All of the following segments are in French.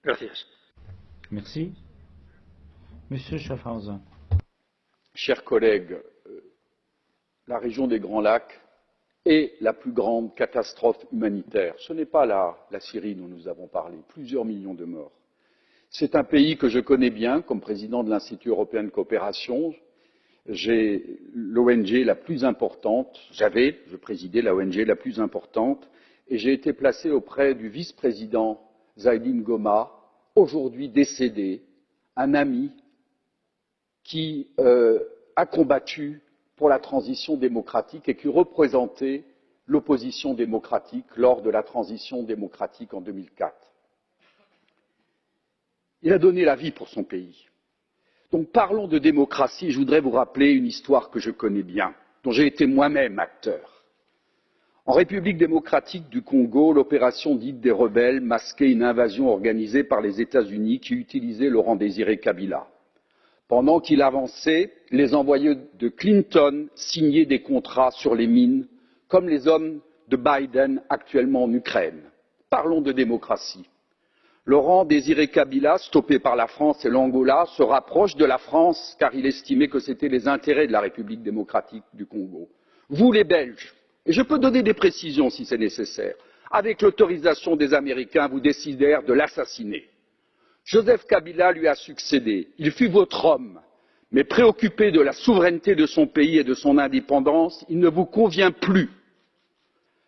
Gracias. Merci. Monsieur Schaffhauser. Chers collègues, la région des Grands Lacs est la plus grande catastrophe humanitaire. Ce n'est pas la Syrie dont nous avons parlé, plusieurs millions de morts. C'est un pays que je connais bien comme président de l'Institut européen de coopération. J'ai l'ONG la plus importante, je présidais la ONG la plus importante, et j'ai été placé auprès du vice-président Zaidine Goma, aujourd'hui décédé, un ami qui a combattu pour la transition démocratique et qui représentait l'opposition démocratique lors de la transition démocratique en 2004. Il a donné la vie pour son pays. Donc parlons de démocratie. Je voudrais vous rappeler une histoire que je connais bien, dont j'ai été moi-même acteur. En République démocratique du Congo, l'opération dite des rebelles masquait une invasion organisée par les États-Unis qui utilisait Laurent Désiré Kabila. Pendant qu'il avançait, les envoyés de Clinton signaient des contrats sur les mines, comme les hommes de Biden actuellement en Ukraine. Parlons de démocratie. Laurent Désiré Kabila, stoppé par la France et l'Angola, se rapproche de la France car il estimait que c'était les intérêts de la République démocratique du Congo. Vous, les Belges, et je peux donner des précisions si c'est nécessaire, avec l'autorisation des Américains, vous décidèrent de l'assassiner. Joseph Kabila lui a succédé. Il fut votre homme, mais préoccupé de la souveraineté de son pays et de son indépendance, il ne vous convient plus.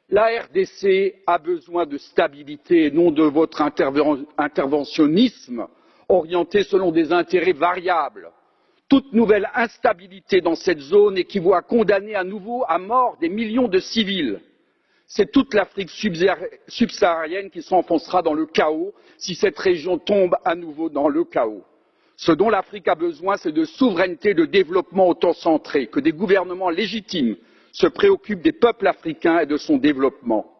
La RDC a besoin de stabilité et non de votre interventionnisme orienté selon des intérêts variables. Toute nouvelle instabilité dans cette zone équivaut à condamner à nouveau à mort des millions de civils. C'est toute l'Afrique subsaharienne qui s'enfoncera dans le chaos si cette région tombe à nouveau dans le chaos. Ce dont l'Afrique a besoin, c'est de souveraineté et de développement autocentré, que des gouvernements légitimes se préoccupent des peuples africains et de son développement.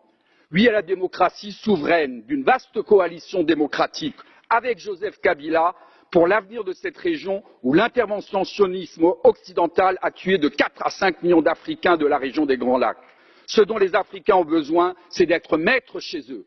Oui à la démocratie souveraine d'une vaste coalition démocratique avec Joseph Kabila pour l'avenir de cette région où l'interventionnisme occidental a tué de 4 à 5 millions d'Africains de la région des Grands Lacs. Ce dont les Africains ont besoin, c'est d'être maîtres chez eux.